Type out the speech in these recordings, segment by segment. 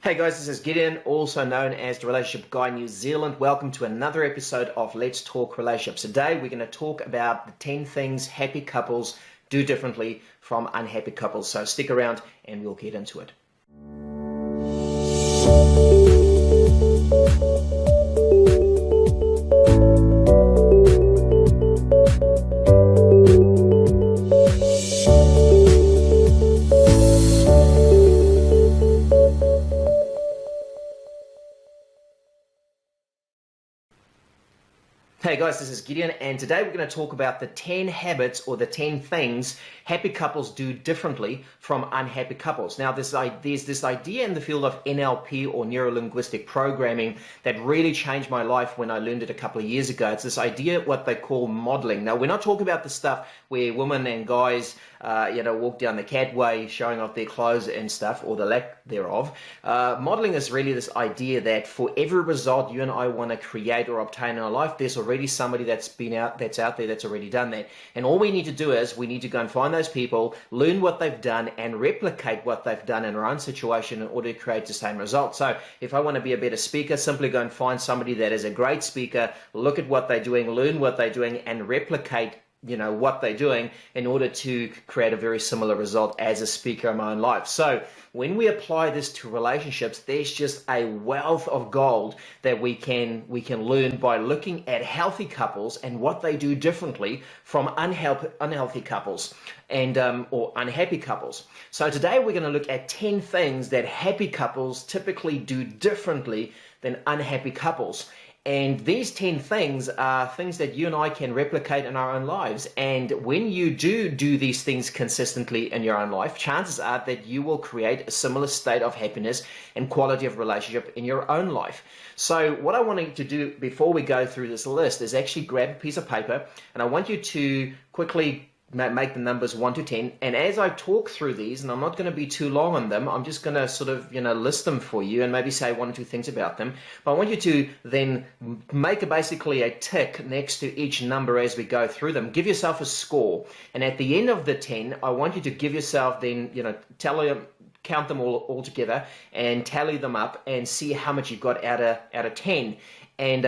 Hey guys, this is Gideon, also known as the Relationship Guy New Zealand. Welcome to another episode of Let's Talk Relationships. Today we're going to talk about the 10 things happy couples do differently from unhappy couples. So stick around and we'll get into it. Hey guys, this is Gideon, and today we're going to talk about the 10 habits or the 10 things happy couples do differently from unhappy couples. Now, there's this idea in the field of NLP or neuro-linguistic programming that really changed my life when I learned it a couple of years ago. It's this idea, what they call modeling. Now, we're not talking about the stuff where women and guys, walk down the catway showing off their clothes and stuff, or the lack thereof. Modeling is really this idea that for every result you and I want to create or obtain in our life, there's already somebody that's out there that's already done that. And all we need to do is we need to go and find those people, learn what they've done, and replicate what they've done in our own situation in order to create the same result. So if I want to be a better speaker, simply go and find somebody that is a great speaker, look at what they're doing, learn what they're doing, and replicate what they're doing in order to create a very similar result as a speaker in my own life. So when we apply this to relationships, there's just a wealth of gold that we can learn by looking at healthy couples and what they do differently from unhealthy couples and or unhappy couples. So today we're going to look at 10 things that happy couples typically do differently than unhappy couples. And these 10 things are things that you and I can replicate in our own lives. And when you do these things consistently in your own life, chances are that you will create a similar state of happiness and quality of relationship in your own life. So what I want you to do before we go through this list is actually grab a piece of paper, and I want you to quickly make the numbers 1 to 10, and as I talk through these, and I'm not going to be too long on them, I'm just going to sort of list them for you and maybe say 1 or 2 things about them. But I want you to then make basically a tick next to each number as we go through them. Give yourself a score, and at the end of the 10, I want you to give yourself then count them all together and tally them up and see how much you've got out of 10. And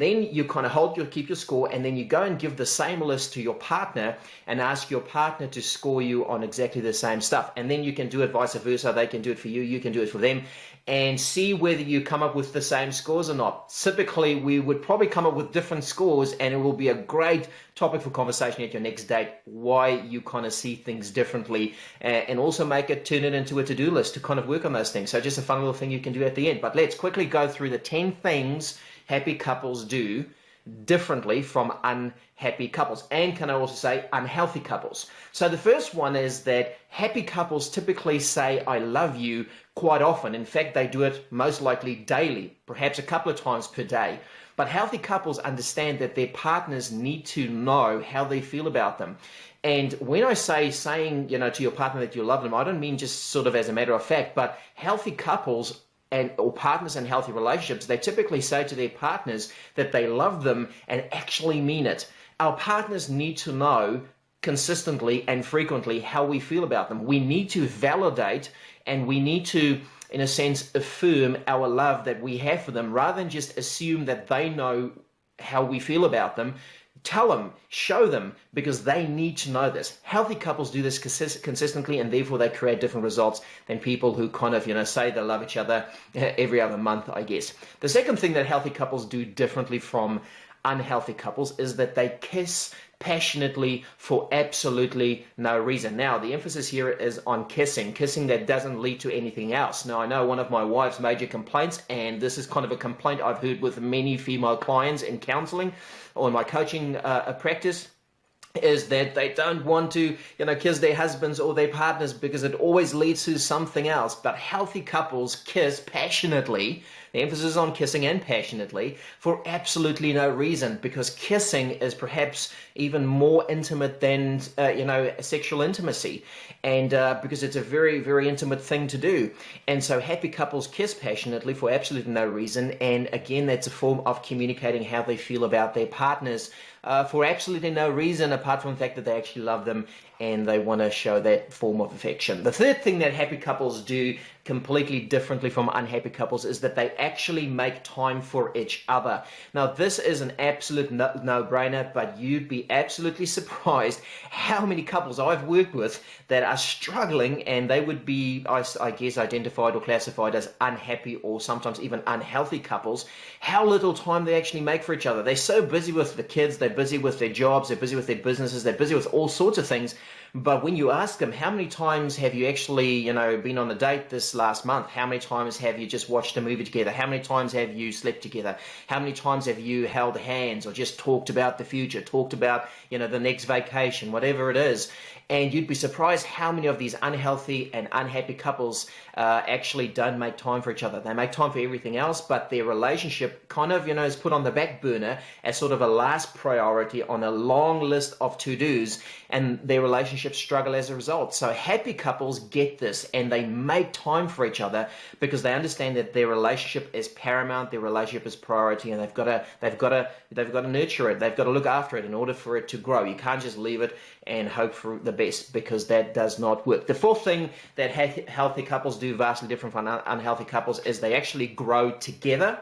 then you kind of keep your score, and then you go and give the same list to your partner and ask your partner to score you on exactly the same stuff. And then you can do it vice versa. They can do it for you, you can do it for them, and see whether you come up with the same scores or not. Typically, we would probably come up with different scores, and it will be a great topic for conversation at your next date, why you kind of see things differently, and also turn it into a to-do list to kind of work on those things. So just a fun little thing you can do at the end. But let's quickly go through the 10 things happy couples do differently from unhappy couples, and can I also say unhealthy couples. So the first one is that happy couples typically say I love you quite often. In fact, they do it most likely daily, perhaps a couple of times per day. But healthy couples understand that their partners need to know how they feel about them. And when I say saying to your partner that you love them, I don't mean just sort of as a matter of fact, but healthy couples or partners in healthy relationships, they typically say to their partners that they love them and actually mean it. Our partners need to know consistently and frequently how we feel about them. We need to validate, and we need to, in a sense, affirm our love that we have for them, rather than just assume that they know how we feel about them. Tell them, show them, because they need to know this. Healthy couples do this consistently, and therefore they create different results than people who kind of, say they love each other every other month, I guess. The second thing that healthy couples do differently from unhealthy couples is that they kiss passionately for absolutely no reason. Now, the emphasis here is on kissing that doesn't lead to anything else. Now, I know one of my wife's major complaints, and this is kind of a complaint I've heard with many female clients in counseling or in my coaching practice, is that they don't want to, kiss their husbands or their partners because it always leads to something else. But healthy couples kiss passionately, the emphasis on kissing and passionately, for absolutely no reason, because kissing is perhaps even more intimate than, sexual intimacy, and because it's a very, very intimate thing to do. And so happy couples kiss passionately for absolutely no reason, and again, that's a form of communicating how they feel about their partners for absolutely no reason apart from the fact that they actually love them and they want to show that form of affection. The third thing that happy couples do completely differently from unhappy couples is that they actually make time for each other. Now, this is an absolute no-brainer, but you'd be absolutely surprised how many couples I've worked with that are struggling, and they would be, I guess, identified or classified as unhappy or sometimes even unhealthy couples, how little time they actually make for each other. They're so busy with the kids, they're busy with their jobs, they're busy with their businesses, they're busy with all sorts of things. But when you ask them, how many times have you actually, been on a date this last month? How many times have you just watched a movie together? How many times have you slept together? How many times have you held hands or just talked about the future, talked about, the next vacation, whatever it is? And you'd be surprised how many of these unhealthy and unhappy couples actually don't make time for each other. They make time for everything else, but their relationship kind of, is put on the back burner as sort of a last priority on a long list of to-dos, and their relationships struggle as a result. So happy couples get this, and they make time for each other because they understand that their relationship is paramount, their relationship is priority, and they've got to nurture it. They've got to look after it in order for it to grow. You can't just leave it and hope for the best, because that does not work. The fourth thing that healthy couples do vastly different from unhealthy couples is they actually grow together,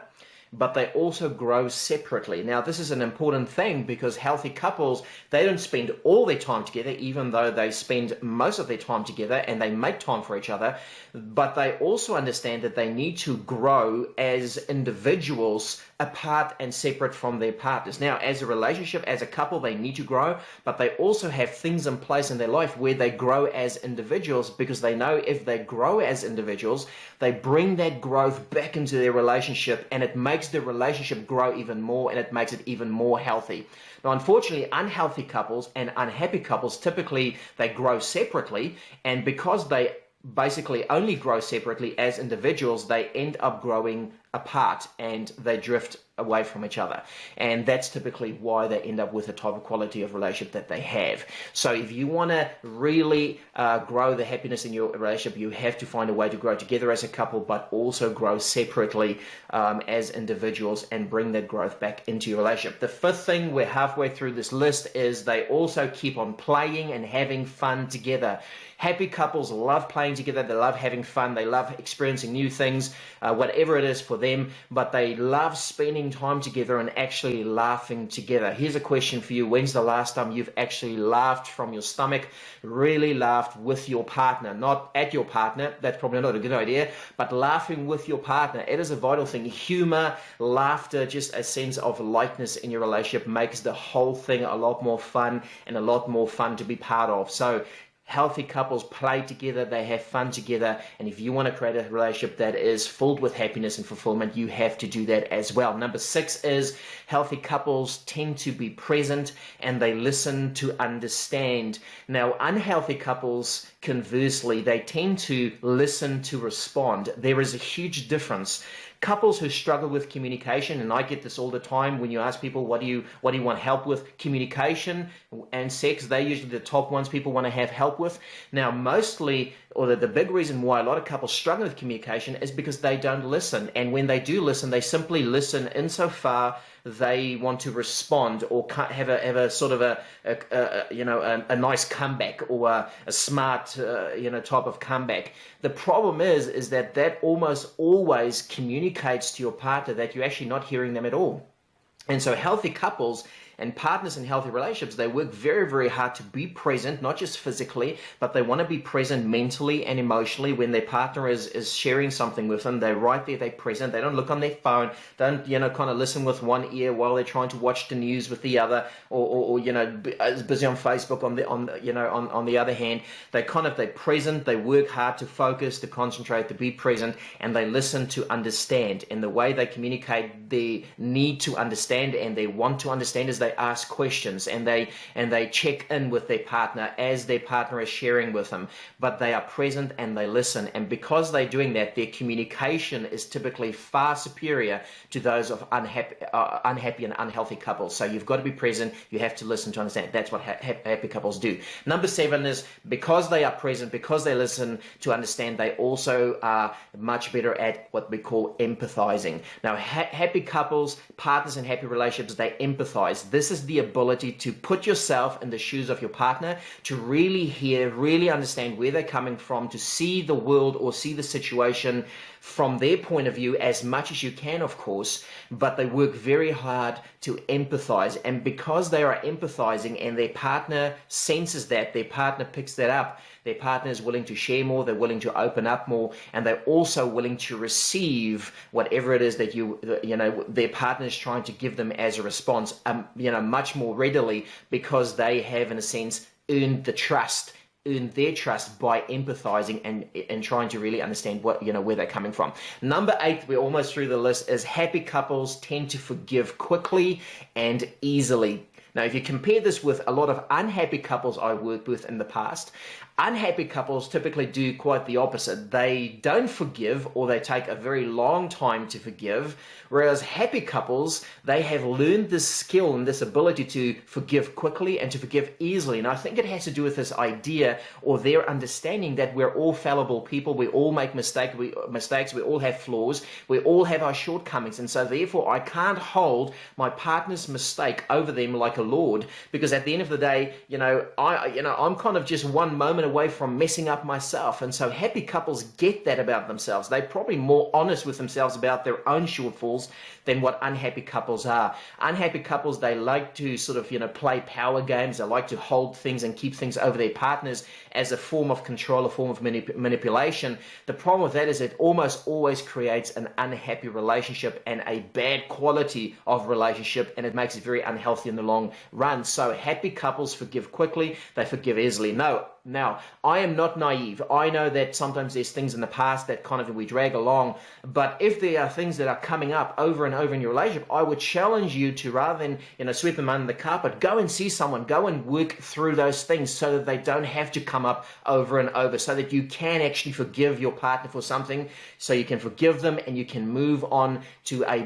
but they also grow separately. Now, this is an important thing because healthy couples, they don't spend all their time together, even though they spend most of their time together and they make time for each other, but they also understand that they need to grow as individuals apart and separate from their partners. Now, as a relationship, as a couple, they need to grow, but they also have things in place in their life where they grow as individuals, because they know if they grow as individuals, they bring that growth back into their relationship, and it makes the relationship grow even more, and it makes it even more healthy. Now, unfortunately, unhealthy couples and unhappy couples, typically they grow separately, and because they basically only grow separately as individuals, they end up growing apart and they drift away from each other. And that's typically why they end up with the type of quality of relationship that they have. So if you want to really grow the happiness in your relationship, you have to find a way to grow together as a couple, but also grow separately as individuals and bring that growth back into your relationship. The fifth thing, we're halfway through this list, is they also keep on playing and having fun together. Happy couples love playing together, they love having fun, they love experiencing new things, whatever it is for them, but they love spending time together and actually laughing together. Here's a question for you. When's the last time you've actually laughed from your stomach, really laughed with your partner? Not at your partner, that's probably not a good idea, but laughing with your partner. It is a vital thing. Humor, laughter, just a sense of lightness in your relationship makes the whole thing a lot more fun and a lot more fun to be part of. So healthy couples play together, they have fun together, and if you want to create a relationship that is filled with happiness and fulfillment, you have to do that as well. Number 6 is healthy couples tend to be present and they listen to understand. Now, unhealthy couples, conversely, they tend to listen to respond. There is a huge difference. Couples who struggle with communication, and I get this all the time when you ask people, what do you want help with? Communication and sex, they're usually the top ones people want to have help with. Now, mostly, or the big reason why a lot of couples struggle with communication is because they don't listen. And when they do listen, they simply listen insofar they want to respond or have a sort of a nice comeback or a smart type of comeback. The problem is that almost always communicates to your partner that you're actually not hearing them at all. And so healthy couples and partners in healthy relationships, they work very, very hard to be present, not just physically, but they want to be present mentally and emotionally when their partner is sharing something with them. They're right there, they're present. They don't look on their phone, don't, kind of listen with one ear while they're trying to watch the news with the other, or busy on Facebook on the other hand. They're present, they work hard to focus, to concentrate, to be present, and they listen to understand. And the way they communicate their need to understand and they want to understand is they ask questions and they check in with their partner as their partner is sharing with them, but they are present and they listen. And because they're doing that, their communication is typically far superior to those of unhappy and unhealthy couples. So you've got to be present, you have to listen to understand. That's what happy couples do. Number 7 is because they are present, because they listen to understand, they also are much better at what we call empathizing. Now, happy couples, partners in happy relationships, they empathize. This is the ability to put yourself in the shoes of your partner, to really hear, really understand where they're coming from, to see the world or see the situation from their point of view as much as you can, of course, but they work very hard to empathize. And because they are empathizing and their partner senses that, their partner picks that up, their partner is willing to share more, they're willing to open up more, and they're also willing to receive whatever it is that their partner is trying to give them as a response, much more readily, because they have, in a sense, earned their trust by empathizing and trying to really understand where they're coming from. Number 8, we're almost through the list, is happy couples tend to forgive quickly and easily. Now, if you compare this with a lot of unhappy couples I worked with in the past, unhappy couples typically do quite the opposite. They don't forgive, or they take a very long time to forgive, whereas happy couples, they have learned this skill and this ability to forgive quickly and to forgive easily. And I think it has to do with this idea, or their understanding, that we're all fallible people, we all make mistakes, we all have flaws, we all have our shortcomings, and so therefore I can't hold my partner's mistake over them like a lord, because at the end of the day, I'm kind of just one moment away from messing up myself. And so happy couples get that about themselves. They're probably more honest with themselves about their own shortfalls than what unhappy couples are. Unhappy couples, they like to sort of, play power games. They like to hold things and keep things over their partners as a form of control, a form of manipulation. The problem with that is it almost always creates an unhappy relationship and a bad quality of relationship, and it makes it very unhealthy in the long run. So happy couples forgive quickly, they forgive easily. Now, I am not naive. I know that sometimes there's things in the past that kind of we drag along, but if there are things that are coming up over and over in your relationship, I would challenge you to, rather than sweep them under the carpet, go and see someone, go and work through those things so that they don't have to come up over and over, so that you can actually forgive your partner for something, so you can forgive them and you can move on to a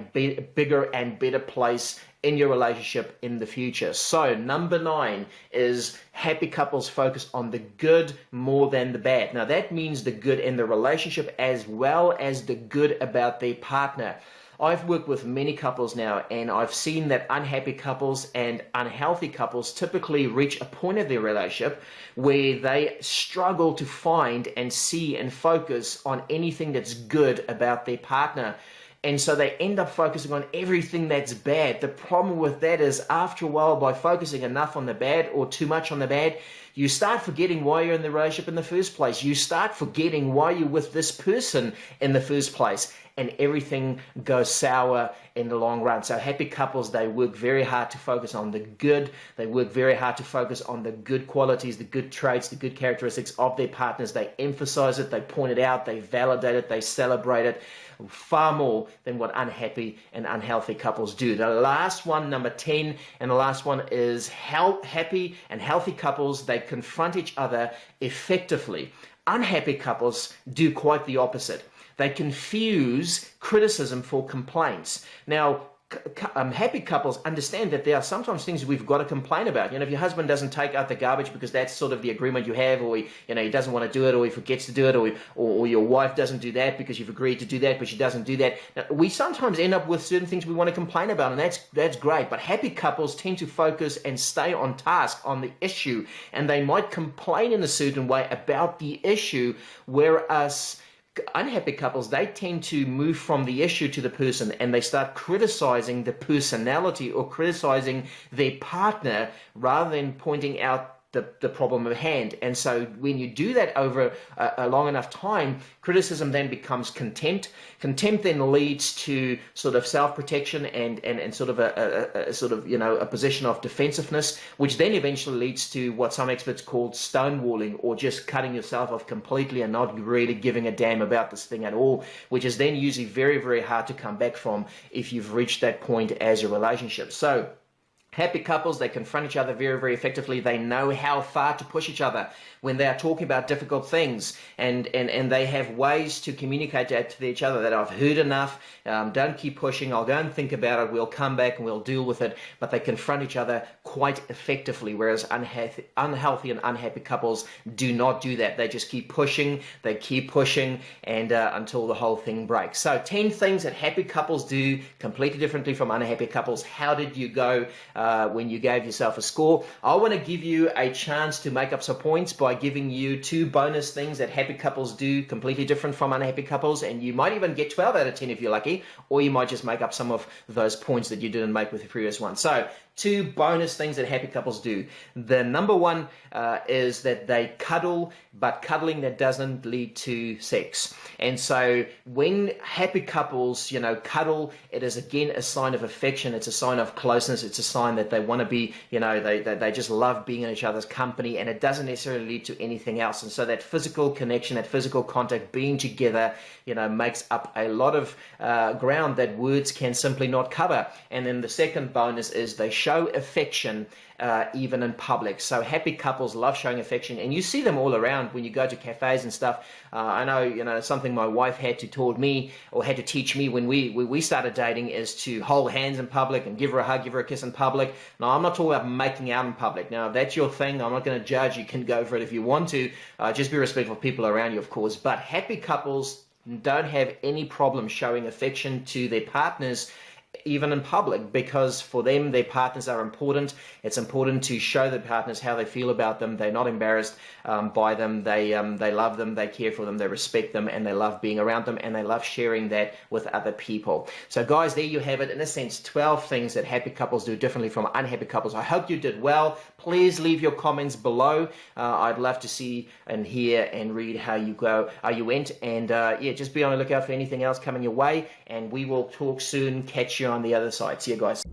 bigger and better place in your relationship in the future. So number 9 is happy couples focus on the good more than the bad. Now that means the good in the relationship as well as the good about their partner. I've worked with many couples now, and I've seen that unhappy couples and unhealthy couples typically reach a point of their relationship where they struggle to find and see and focus on anything that's good about their partner. And so they end up focusing on everything that's bad. The problem with that is, after a while, by focusing enough on the bad or too much on the bad, you start forgetting why you're in the relationship in the first place. You start forgetting why you're with this person in the first place, and everything goes sour in the long run. So happy couples, they work very hard to focus on the good. They work very hard to focus on the good qualities, the good traits, the good characteristics of their partners. They emphasize it, they point it out, they validate it, they celebrate it, far more than what unhappy and unhealthy couples do. The last one, number 10, and the last one is happy and healthy couples, they confront each other effectively. Unhappy couples do quite the opposite. They confuse criticism for complaints. Now, happy couples understand that there are sometimes things we've got to complain about. If your husband doesn't take out the garbage because that's sort of the agreement you have, or he doesn't want to do it, or he forgets to do it, or your wife doesn't do that because you've agreed to do that, but she doesn't do that. Now, we sometimes end up with certain things we want to complain about, and that's great. But happy couples tend to focus and stay on task on the issue, and they might complain in a certain way about the issue, whereas unhappy couples, they tend to move from the issue to the person, and they start criticizing the personality or criticizing their partner rather than pointing out the problem at hand. And so when you do that over a long enough time, criticism then becomes contempt. Contempt then leads to sort of self-protection and sort of a position of defensiveness, which then eventually leads to what some experts call stonewalling, or just cutting yourself off completely and not really giving a damn about this thing at all, which is then usually very, very hard to come back from if you've reached that point as a relationship. So happy couples, they confront each other very, very effectively. They know how far to push each other when they are talking about difficult things, and they have ways to communicate that to each other, that I've heard enough, don't keep pushing, I'll go and think about it, we'll come back and we'll deal with it. But they confront each other quite effectively, whereas unhealthy and unhappy couples do not do that. They just keep pushing, and until the whole thing breaks. So 10 things that happy couples do completely differently from unhappy couples. How did you go? when you gave yourself a score. I want to give you a chance to make up some points by giving you 2 bonus things that happy couples do completely different from unhappy couples, and you might even get 12 out of 10 if you're lucky, or you might just make up some of those points that you didn't make with the previous one. So 2 bonus things that happy couples do. The number one is that they cuddle, but cuddling that doesn't lead to sex. And so when happy couples, cuddle, it is again a sign of affection. It's a sign of closeness. It's a sign that they want to be, they just love being in each other's company, and it doesn't necessarily lead to anything else. And so that physical connection, that physical contact, being together, makes up a lot of ground that words can simply not cover. And then the second bonus is they show affection even in public. So happy couples love showing affection, and you see them all around when you go to cafes and stuff. I know, something my wife had to teach me when we started dating is to hold hands in public and give her a hug, give her a kiss in public. Now, I'm not talking about making out in public. Now, if that's your thing, I'm not going to judge. You can go for it if you want to. Just be respectful of people around you, of course. But happy couples don't have any problem showing affection to their partners, even in public, because for them, their partners are important. It's important to show their partners how they feel about them. They're not embarrassed by them. They love them, they care for them, they respect them, and they love being around them, and they love sharing that with other people. So guys, there you have it. In a sense, 12 things that happy couples do differently from unhappy couples. I hope you did well. Please leave your comments below. I'd love to see and hear and read how you went. And just be on the lookout for anything else coming your way, and we will talk soon. Catch you on the other side. See you guys.